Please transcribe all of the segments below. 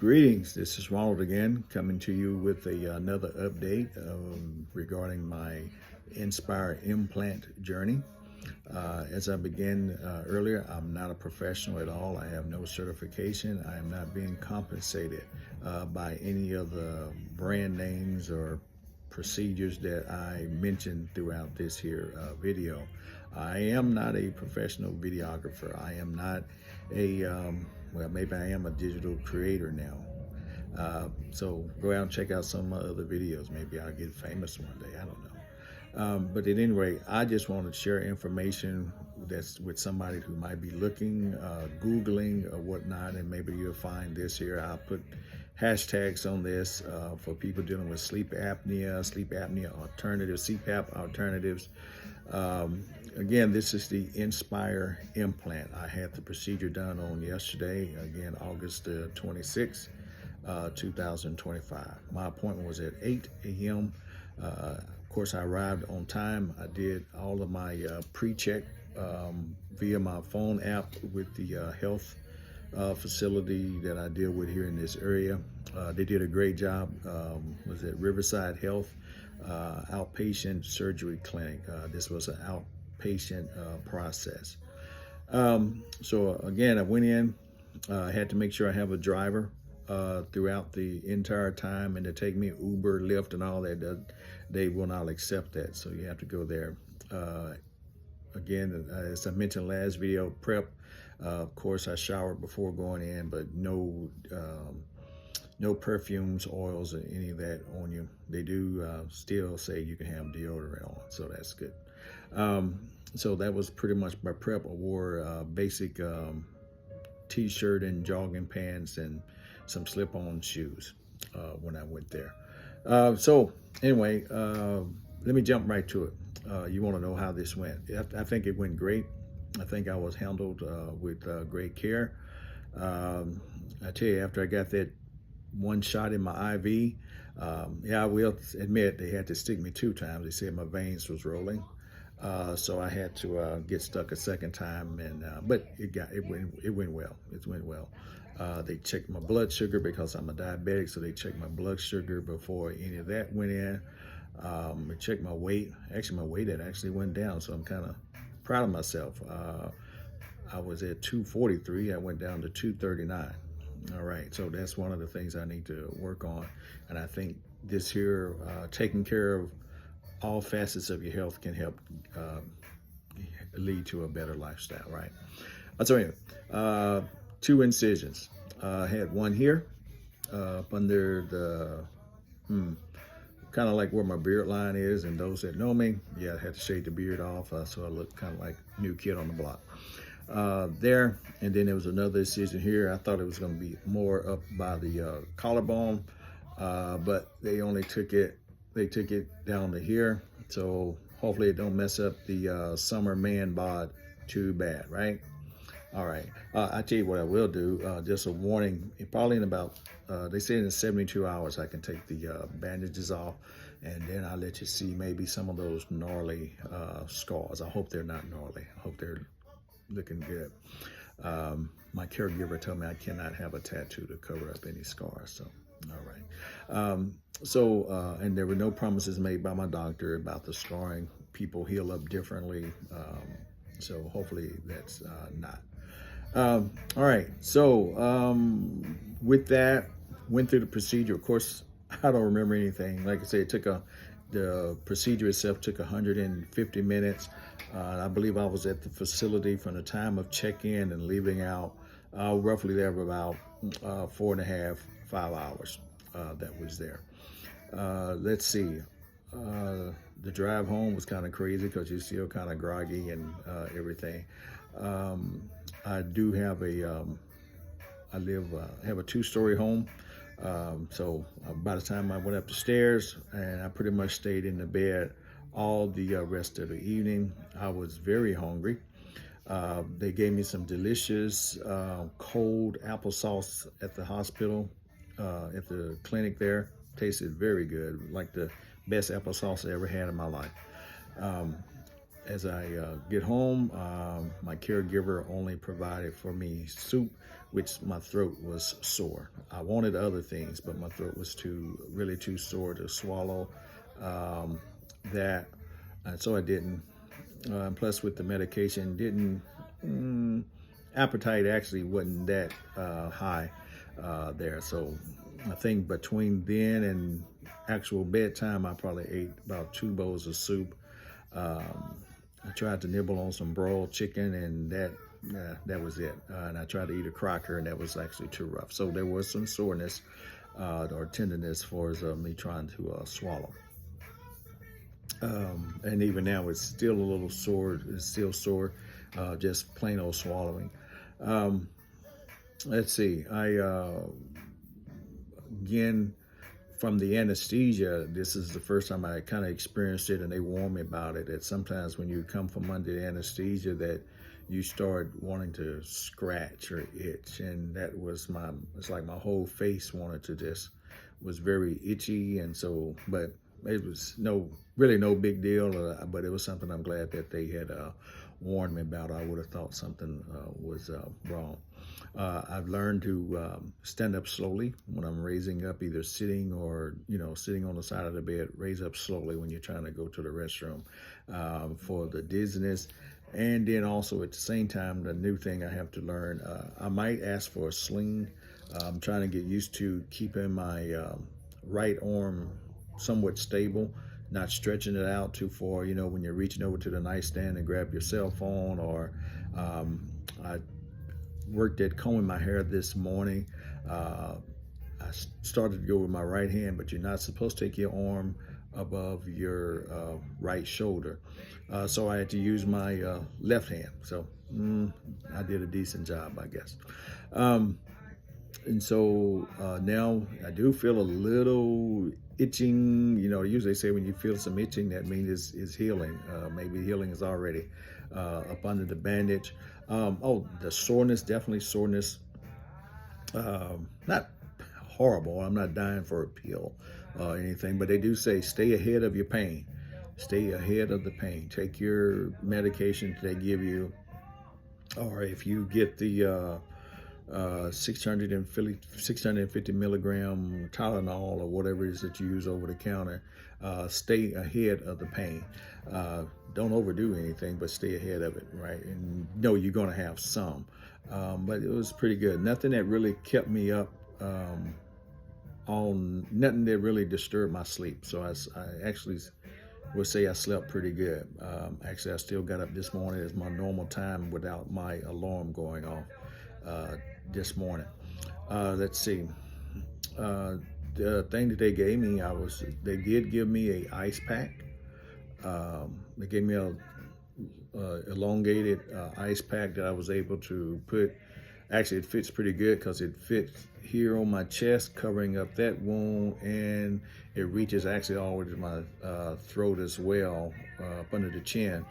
Greetings, this is Ronald again, coming to you with another update regarding my Inspire implant journey. As I began earlier, I'm not a professional at all. I have no certification. I am not being compensated by any of the brand names or procedures that I mentioned throughout this here video. I am not a professional videographer. I am not well, maybe I am a digital creator now. So go out and check out some other videos. Maybe I'll get famous one day. I don't know. But at any rate, I just want to share information that's with somebody who might be looking, Googling or whatnot, and maybe you'll find this here. I'll put hashtags on this for people dealing with sleep apnea alternatives, CPAP alternatives. Again, this is the Inspire implant. I had the procedure done on yesterday, again, August 26th, 2025. My appointment was at 8 a.m. Of course, I arrived on time. I did all of my pre-check via my phone app with the health facility that I deal with here in this area. They did a great job. Was it Riverside Health outpatient surgery clinic? This was an outpatient process. So again, I went in. I had to make sure I have a driver throughout the entire time, and to take me Uber, Lyft, and all that, they will not accept that. So you have to go there. Again, as I mentioned last video, prep. Of course, I showered before going in, but no perfumes, oils, or any of that on you. They do still say you can have deodorant on, so that's good. So that was pretty much my prep. I wore basic t-shirt and jogging pants and some slip-on shoes when I went there. So anyway, let me jump right to it. You want to know how this went. I think it went great. I think I was handled with great care. I tell you, after I got that one shot in my IV, yeah, I will admit they had to stick me 2 times. They said my veins was rolling. So I had to get stuck a second time, and but it went well. It went well. They checked my blood sugar because I'm a diabetic, so they checked my blood sugar before any of that went in. They checked my weight. Actually, my weight had actually went down, so I'm kind of proud of myself. I was at 243. I went down to 239. All right, so that's one of the things I need to work on, and I think this here, taking care of all facets of your health, can help lead to a better lifestyle, right? So anyway, 2 incisions. I had one here up under the, kind of like where my beard line is, and those that know me, yeah, I had to shave the beard off, so I look kind of like new kid on the block. There, and then there was another incision here. I thought it was going to be more up by the collarbone, but they only took it down to here, so hopefully it don't mess up the summer man bod too bad, right? All right, I tell you what I will do, just a warning, probably in about, they say in 72 hours I can take the bandages off, and then I'll let you see maybe some of those gnarly scars. I hope they're not gnarly. I hope they're looking good. My caregiver told me I cannot have a tattoo to cover up any scars, so all right. And there were no promises made by my doctor about the scarring. People heal up differently, so hopefully that's not. All right, so with that, went through the procedure. Of course, I don't remember anything. Like I said, the procedure itself took 150 minutes. I believe I was at the facility from the time of check-in and leaving out, roughly there for about 4.5, 5 hours that was there. Let's see. The drive home was kind of crazy because you're still kind of groggy and everything. I do have a, have a 2-story home. So by the time I went up the stairs, and I pretty much stayed in the bed all the rest of the evening. I was very hungry. They gave me some delicious cold applesauce at the hospital, at the clinic there. Tasted very good, like the best applesauce I ever had in my life. as I get home, my caregiver only provided for me soup, which my throat was sore. I wanted other things, but my throat was really too sore to swallow um, that, and so I didn't. Plus, with the medication, didn't appetite actually wasn't that high there. So I think between then and actual bedtime, I probably ate about 2 bowls of soup. Um, I tried to nibble on some broiled chicken, and that was it. And I tried to eat a cracker, and that was actually too rough. So there was some soreness or tenderness as far as me trying to swallow. And even now, it's still a little sore. It's still sore, just plain old swallowing. Um, let's see. Again, from the anesthesia, this is the first time I kind of experienced it, and they warned me about it. That sometimes when you come from under the anesthesia, that you start wanting to scratch or itch, and that was it's like my whole face wanted to was very itchy, and so, but it was really no big deal, but it was something I'm glad that they had warned me about. I would have thought something was wrong. I've learned to stand up slowly when I'm raising up, either sitting or, sitting on the side of the bed. Raise up slowly when you're trying to go to the restroom for the dizziness. And then also at the same time, the new thing I have to learn, I might ask for a sling. I'm trying to get used to keeping my right arm somewhat stable, not stretching it out too far, when you're reaching over to the nightstand and grab your cell phone, or I worked at combing my hair this morning. I started to go with my right hand, but you're not supposed to take your arm above your right shoulder. So I had to use my left hand. So I did a decent job, I guess. And so now I do feel a little itching. Usually they say when you feel some itching, that means it's healing. Maybe healing is already up under the bandage. The soreness, definitely soreness. Not horrible. I'm not dying for a pill or anything, but they do say stay ahead of your pain. Stay ahead of the pain. Take your medication they give you, or if you get the 650 milligram Tylenol or whatever it is that you use over the counter, stay ahead of the pain. Don't overdo anything, but stay ahead of it, right? And no, you're going to have some, but it was pretty good. Nothing that really kept me up on nothing that really disturbed my sleep. So I actually would say I slept pretty good. Actually, I still got up this morning as my normal time without my alarm going off this morning. Let's see. The thing that they gave me, they did give me a ice pack. They gave me a elongated ice pack that I was able to put. Actually, it fits pretty good because it fits here on my chest, covering up that wound, and it reaches actually all the way to my throat as well, up under the chin.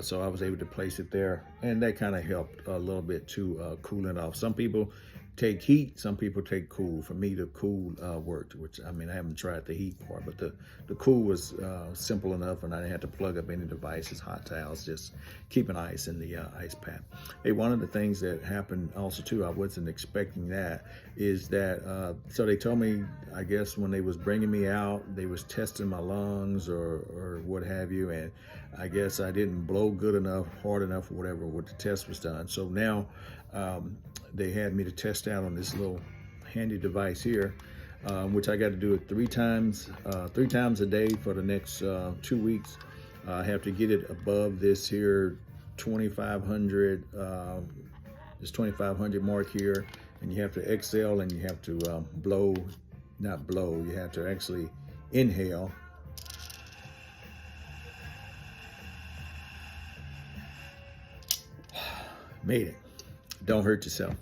So I was able to place it there, and that kind of helped a little bit to cool it off. Some people take heat, some people take cool. For me, the cool worked, which, I haven't tried the heat part, but the cool was simple enough, and I didn't have to plug up any devices, hot towels, just keeping ice in the ice pack. Hey, one of the things that happened also, too, I wasn't expecting that, is that, so they told me, I guess when they was bringing me out, they was testing my lungs or what have you, and I guess I didn't blow good enough, hard enough, or whatever, what the test was done. So now they had me to test out on this little handy device here, which I got to do it three times a day for the next 2 weeks. I have to get it above this here 2,500, this 2,500 mark here, and you have to exhale and you have to you have to actually inhale. Made it. Don't hurt yourself.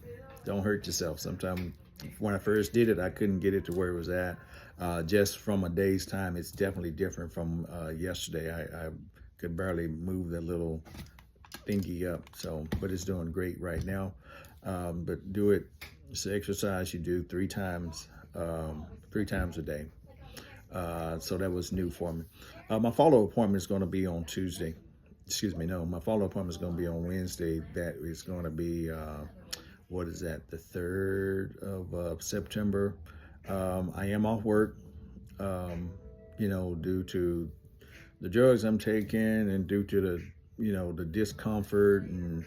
Don't hurt yourself. Sometimes when I first did it, I couldn't get it to where it was at. Just from a day's time, it's definitely different from yesterday. I could barely move the little thingy up. So, but it's doing great right now. But do it. It's an exercise you do 3 times a day. So that was new for me. My follow-up appointment is going to be on Tuesday. excuse me, no, my follow-up appointment is going to be on Wednesday. That is going to be, what is that, the 3rd of September. I am off work, due to the drugs I'm taking and due to the discomfort, and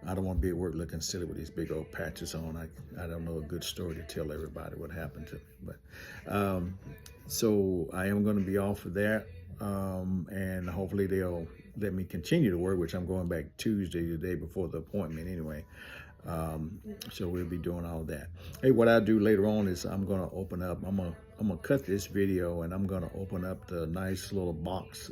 I don't want to be at work looking silly with these big old patches on. I don't know a good story to tell everybody what happened to me, but so I am going to be off for that, and hopefully they'll let me continue to work, which I'm going back Tuesday, the day before the appointment anyway. So we'll be doing all that. Hey, what I do later on is I'm gonna open up. I'm gonna cut this video, and I'm gonna open up the nice little box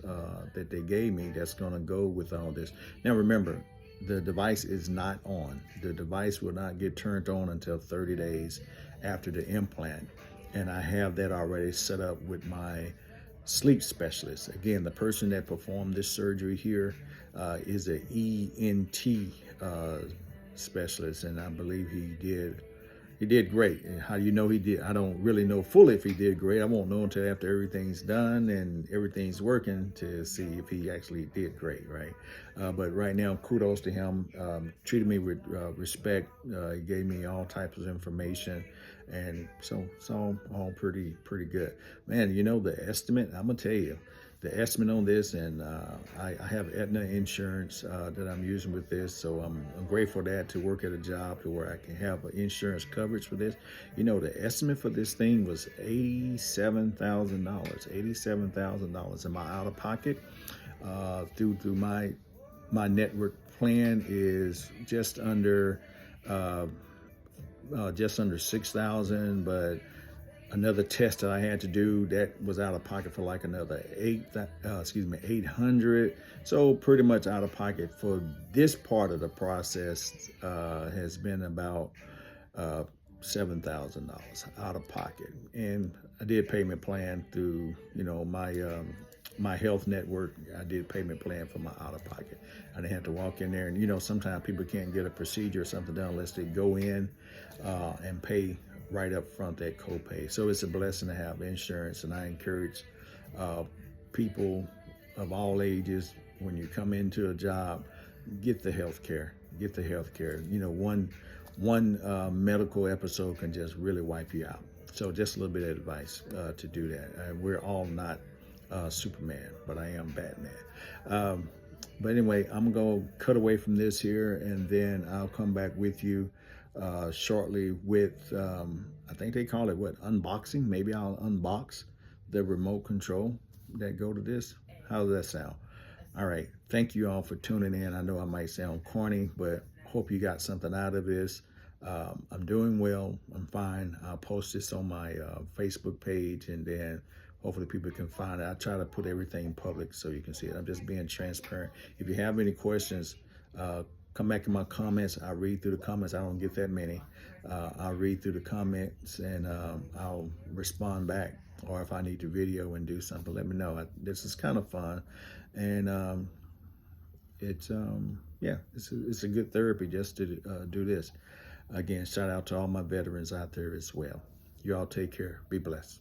that they gave me. That's gonna go with all this. Now remember, the device is not on. The device will not get turned on until 30 days after the implant, and I have that already set up with my sleep specialist. Again, the person that performed this surgery here is an ENT specialist, and I believe he did great. And how do you know he did? I don't really know fully if he did great. I won't know until after everything's done and everything's working to see if he actually did great, right? But right now, kudos to him. Treated me with respect. He gave me all types of information, and so it's all pretty good. Man, the estimate, I'm gonna tell you, the estimate on this, and I have Aetna insurance that I'm using with this, so I'm grateful for that, to work at a job to where I can have insurance coverage for this. The estimate for this thing was $87,000. $87,000, and my out of pocket through my network plan is just under 6,000, but another test that I had to do that was out of pocket for like another 800. So pretty much out of pocket for this part of the process has been about $7,000 out of pocket. And I did payment plan through my health network. I did payment plan for my out of pocket. I didn't have to walk in there, and sometimes people can't get a procedure or something done unless they go in and pay right up front that copay. So it's a blessing to have insurance, and I encourage people of all ages, when you come into a job, get the health care. One medical episode can just really wipe you out. So just a little bit of advice to do that. We're all not Superman, but I am Batman. But anyway, I'm going to cut away from this here, and then I'll come back with you shortly with, I think they call it unboxing. Maybe I'll unbox the remote control that go to this. How does that sound? All right. Thank you all for tuning in. I know I might sound corny, but hope you got something out of this. I'm doing well. I'm fine. I'll post this on my Facebook page, and then hopefully people can find it. I try to put everything public so you can see it. I'm just being transparent. If you have any questions, come back in my comments. I read through the comments. I don't get that many. I'll read through the comments, and I'll respond back. Or if I need to video and do something, let me know. This is kind of fun, and it's a good therapy just to do this. Again, shout out to all my veterans out there as well. You all take care. Be blessed.